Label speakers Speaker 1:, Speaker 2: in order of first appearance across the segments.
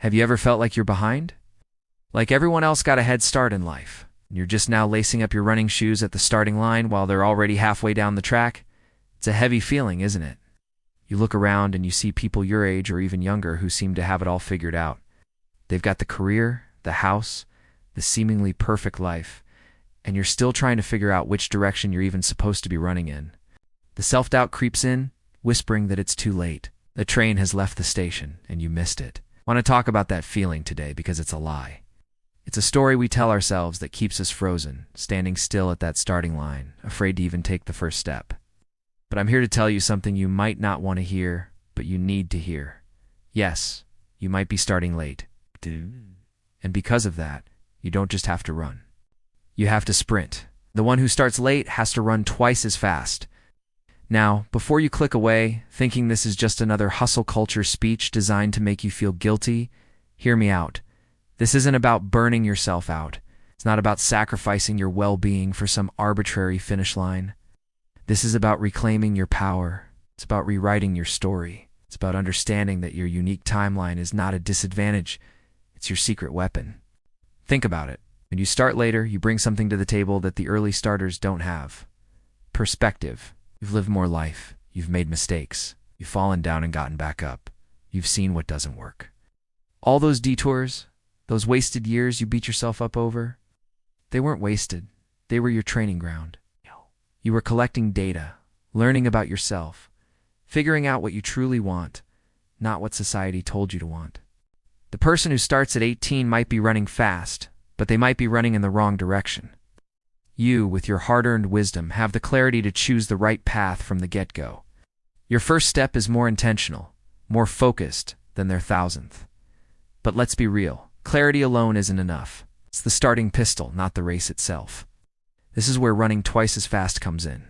Speaker 1: Have you ever felt like you're behind? Like everyone else got a head start in life, and you're just now lacing up your running shoes at the starting line while they're already halfway down the track? It's a heavy feeling, isn't it? You look around and you see people your age or even younger who seem to have it all figured out. They've got the career, the house, the seemingly perfect life, and you're still trying to figure out which direction you're even supposed to be running in. The self-doubt creeps in, whispering that it's too late. The train has left the station, and you missed it. I want to talk about that feeling today because it's a lie. It's a story we tell ourselves that keeps us frozen, standing still at that starting line, afraid to even take the first step. But I'm here to tell you something you might not want to hear, but you need to hear. Yes, you might be starting late. And because of that, you don't just have to run. You have to sprint. The one who starts late has to run twice as fast. Now, before you click away, thinking this is just another hustle culture speech designed to make you feel guilty, hear me out. This isn't about burning yourself out. It's not about sacrificing your well-being for some arbitrary finish line. This is about reclaiming your power. It's about rewriting your story. It's about understanding that your unique timeline is not a disadvantage. It's your secret weapon. Think about it. When you start later, you bring something to the table that the early starters don't have. Perspective. You've lived more life. You've made mistakes. You've fallen down and gotten back up. You've seen what doesn't work. All those detours, those wasted years you beat yourself up over, they weren't wasted. They were your training ground. You were collecting data, learning about yourself, figuring out what you truly want, not what society told you to want. The person who starts at 18 might be running fast, but they might be running in the wrong direction. You, with your hard-earned wisdom, have the clarity to choose the right path from the get-go. Your first step is more intentional, more focused than their thousandth. But let's be real, clarity alone isn't enough. It's the starting pistol, not the race itself. This is where running twice as fast comes in.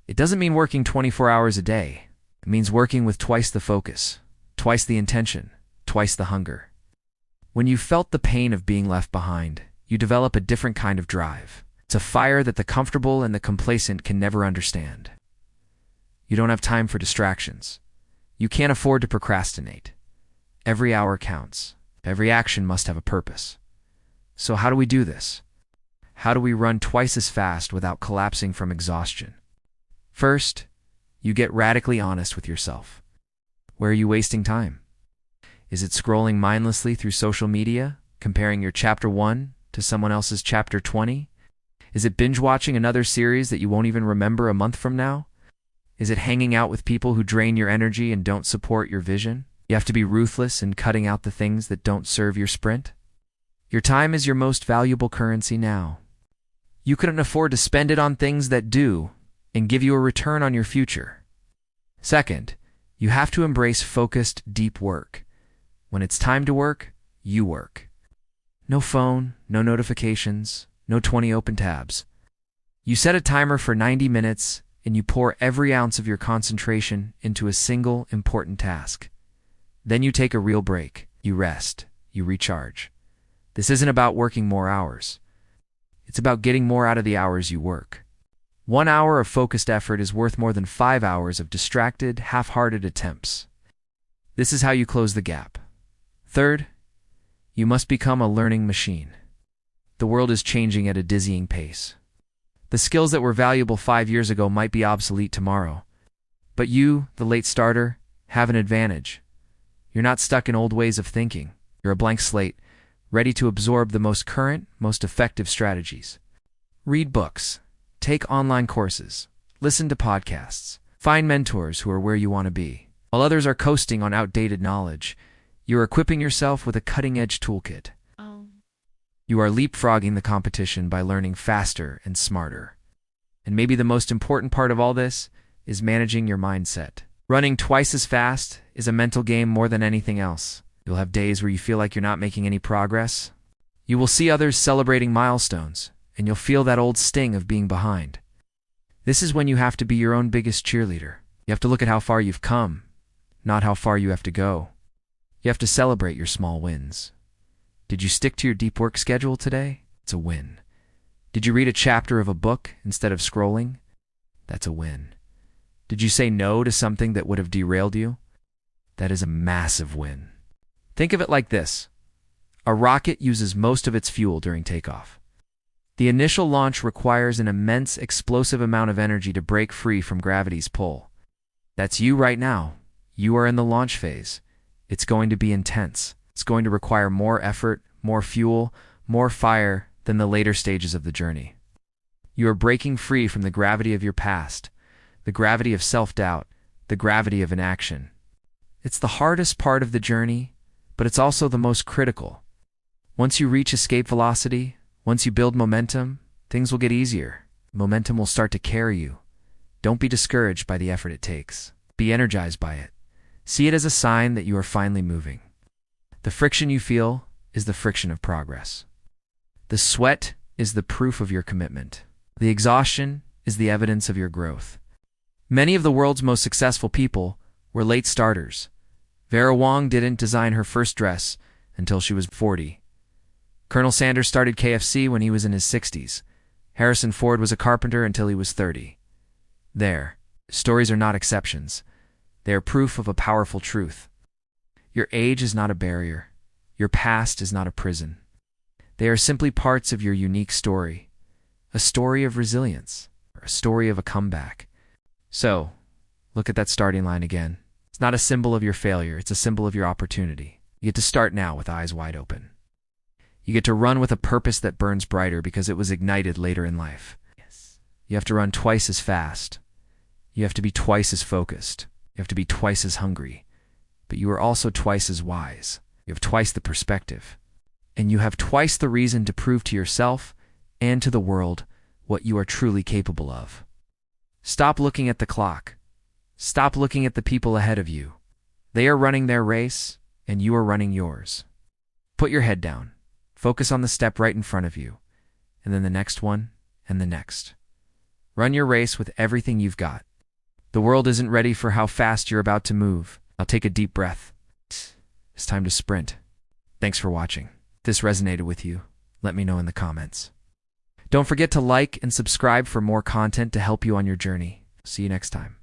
Speaker 1: It doesn't mean working 24 hours a day. It means working with twice the focus, twice the intention, twice the hunger. When you felt the pain of being left behind, you develop a different kind of drive. It's a fire that the comfortable and the complacent can never understand. You don't have time for distractions. You can't afford to procrastinate. Every hour counts. Every action must have a purpose. So how do we do this? How do we run twice as fast without collapsing from exhaustion? First, you get radically honest with yourself. Where are you wasting time? Is it scrolling mindlessly through social media, comparing your chapter 1 to someone else's chapter 20? Is it binge-watching another series that you won't even remember a month from now? Is it hanging out with people who drain your energy and don't support your vision? You have to be ruthless in cutting out the things that don't serve your sprint. Your time is your most valuable currency now. You couldn't afford to spend it on things that do and give you a return on your future. Second, you have to embrace focused, deep work. When it's time to work, you work. No phone, no notifications, no 20 open tabs. You set a timer for 90 minutes and you pour every ounce of your concentration into a single important task. Then you take a real break. You rest. You recharge. This isn't about working more hours. It's about getting more out of the hours you work. 1 hour of focused effort is worth more than 5 hours of distracted, half-hearted attempts. This is how you close the gap. Third, you must become a learning machine. The world is changing at a dizzying pace. The skills that were valuable 5 years ago might be obsolete tomorrow. But you, the late starter, have an advantage. You're not stuck in old ways of thinking. You're a blank slate, ready to absorb the most current, most effective strategies. Read books, take online courses, listen to podcasts, find mentors who are where you want to be. While others are coasting on outdated knowledge, you're equipping yourself with a cutting-edge toolkit. You are leapfrogging the competition by learning faster and smarter. And maybe the most important part of all this is managing your mindset. Running twice as fast is a mental game more than anything else. You'll have days where you feel like you're not making any progress. You will see others celebrating milestones, and you'll feel that old sting of being behind. This is when you have to be your own biggest cheerleader. You have to look at how far you've come, not how far you have to go. You have to celebrate your small wins. Did you stick to your deep work schedule today? It's a win. Did you read a chapter of a book instead of scrolling? That's a win. Did you say no to something that would have derailed you? That is a massive win. Think of it like this. A rocket uses most of its fuel during takeoff. The initial launch requires an immense explosive amount of energy to break free from gravity's pull. That's you right now. You are in the launch phase. It's going to be intense. It's going to require more effort, more fuel, more fire than the later stages of the journey. You are breaking free from the gravity of your past, the gravity of self-doubt, the gravity of inaction. It's the hardest part of the journey, but it's also the most critical. Once you reach escape velocity, once you build momentum, things will get easier. Momentum will start to carry you. Don't be discouraged by the effort it takes. Be energized by it. See it as a sign that you are finally moving. The friction you feel is the friction of progress. The sweat is the proof of your commitment. The exhaustion is the evidence of your growth. Many of the world's most successful people were late starters. Vera Wang didn't design her first dress until she was 40. Colonel Sanders started KFC when he was in his 60s. Harrison Ford was a carpenter until he was 30. Their stories are not exceptions. They are proof of a powerful truth. Your age is not a barrier. Your past is not a prison. They are simply parts of your unique story. A story of resilience, or a story of a comeback. So, look at that starting line again. It's not a symbol of your failure, it's a symbol of your opportunity. You get to start now with eyes wide open. You get to run with a purpose that burns brighter because it was ignited later in life. Yes. You have to run twice as fast. You have to be twice as focused. You have to be twice as hungry. But you are also twice as wise. You have twice the perspective. And you have twice the reason to prove to yourself and to the world what you are truly capable of. Stop looking at the clock. Stop looking at the people ahead of you. They are running their race, and you are running yours. Put your head down. Focus on the step right in front of you, and then the next one, and the next. Run your race with everything you've got. The world isn't ready for how fast you're about to move. Now take a deep breath. It's time to sprint. Thanks for watching. If this resonated with you, let me know in the comments. Don't forget to like and subscribe for more content to help you on your journey. See you next time.